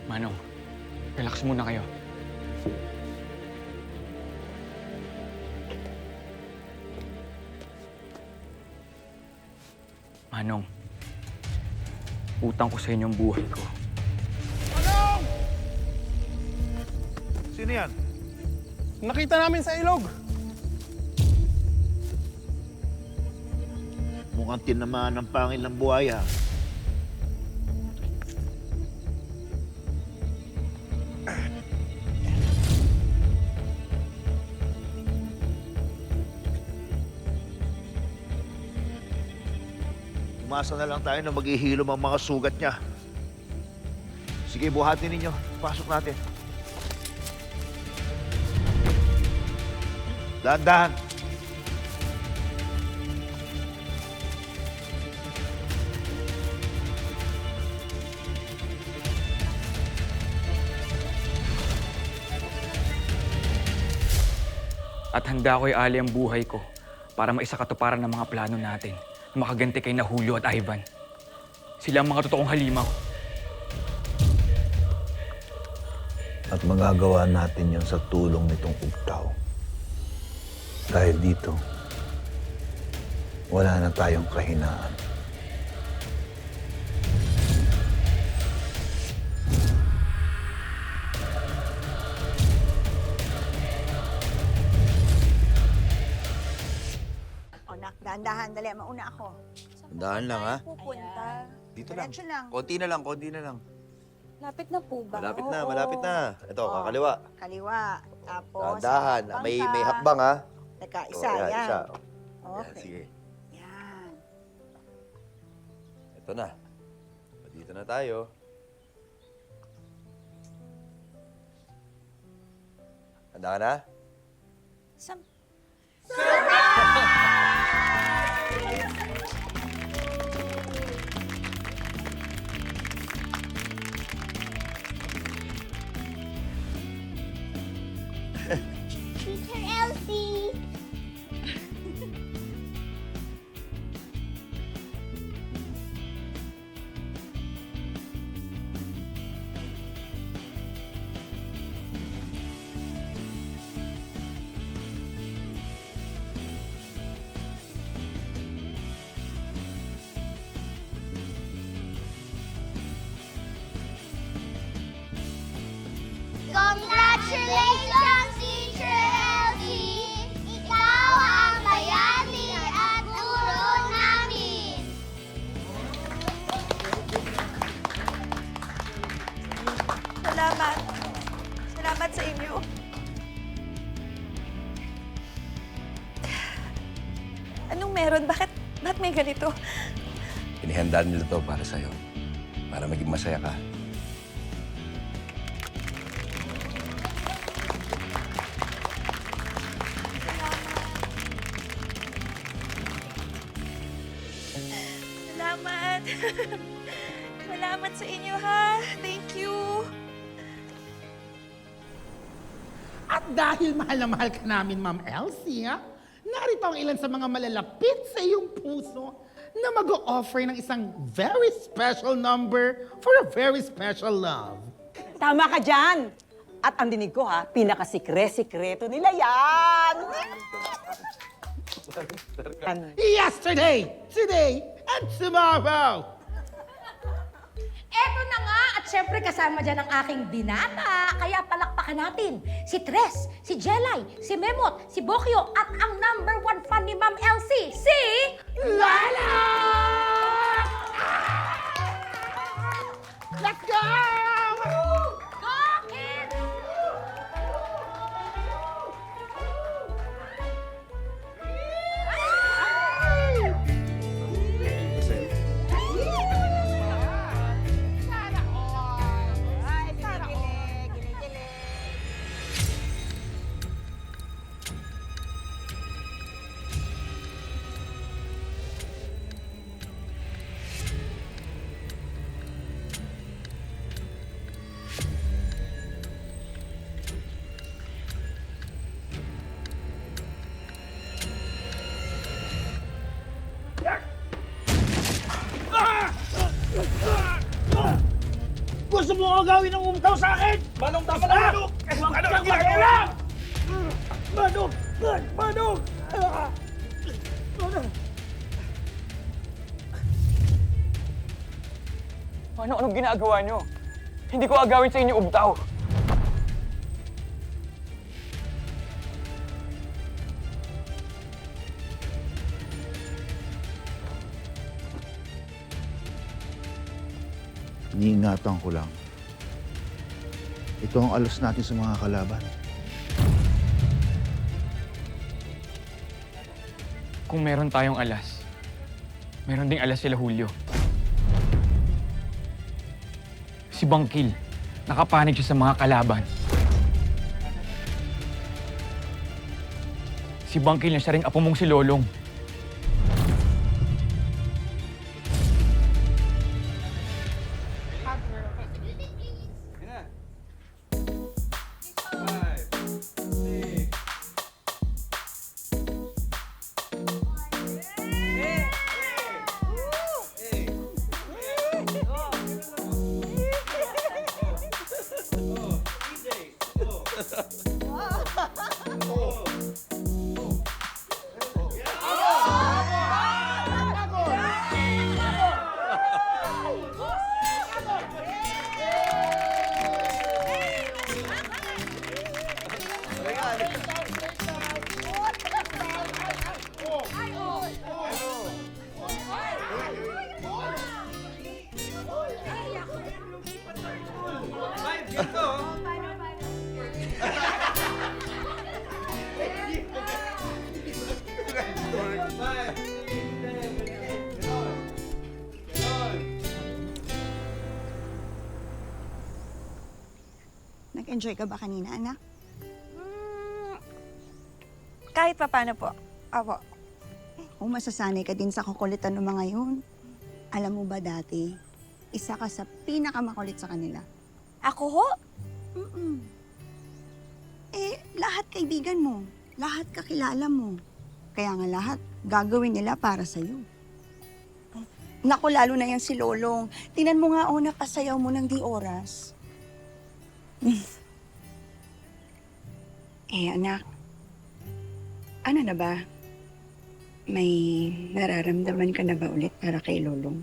Manong, relax muna kayo. Manong, utang ko sa inyo ang buhay ko. Manong! Sino yan? Nakita namin sa ilog. Mukhang tinamaan ng pangil ng buhaya. Umasa na lang tayo na maghihilom ang mga sugat niya. Sige, buhatin ninyo. Pasok natin. Dahan-dahan. At handa ko iali ang buhay ko para maisakatuparan ng mga plano natin na makaganti kay na Julio at Ivan. Sila ang mga totoong halimaw. At magagawa natin yon sa tulong nitong ugtaw. Dahil dito, wala na tayong kahinaan. O, nak, dahan-dahan. Dali, mauna ako. Tandaan lang, ha? Pupunta. Dito lang. Diretso lang. Konti na lang, konti na lang. Lapit na po ba? Malapit Oo. na, malapit na. Ito, Oo. kakaliwa. Kaliwa. Tapos, Dahan-dahan. May hakbang, ha? Teka, Oh, isa. Yan. Isa. Yan, Okay. sige. Yan. Ito na. Dito na tayo. Handa ka na? Sam... Teacher Elsie! Congratulations, Teacher Elsie! Ikaw ang bayani at guro namin! Salamat. Salamat sa inyo. Anong meron? Bakit may ganito? Inihanda nila to para sa'yo. Para maging masaya ka. Salamat. Salamat sa inyo, ha? Thank you. At dahil mahal na mahal ka namin, Ma'am Elsie, ha? Narito ang ilan sa mga malalapit sa iyong puso na mag-o-offer ng isang very special number for a very special love. Tama ka dyan! At ang dinig ko ha, pinakasikre-sikreto nila yan! Yesterday, today, and tomorrow! Eto na nga, at syempre kasama dyan ang aking binata. Kaya palakpakan natin si Tres, si Jelay, si Memot, si Bokyo, at ang #1 fan ni Ma'am Elsie, si... Lala! Let's go! Go, kids! gusto mo agawin ng umtaw sa akin? Manong, tama na, Manong! Ano ang ginagawa? Manong! Manong! Anong ginagawa nyo? Hindi ko agawin sa inyo umtaw. Iniingatan ko lang. Ito ang alos natin sa mga kalaban. Kung meron tayong alas, meron ding alas sila Julio. Si Bangkil, nakapanig siya sa mga kalaban. Si Bangkil na siya rin apo mong si Lolong. Nag-enjoy ka ba kanina, anak? Kahit pa paano po. Opo. Kung masasanay ka din sa kukulitan ng mga yun. Alam mo ba dati, isa ka sa pinakamakulit sa kanila. Ako ho? Mm-mm. Lahat kaibigan mo. Lahat kakilala mo. Kaya nga lahat gagawin nila para sa'yo. Naku, lalo na yan si Lolong. Tingnan mo nga, napasayaw mo ng di oras. Anak, ano na ba? May nararamdaman ka na ba ulit para kay Lolong?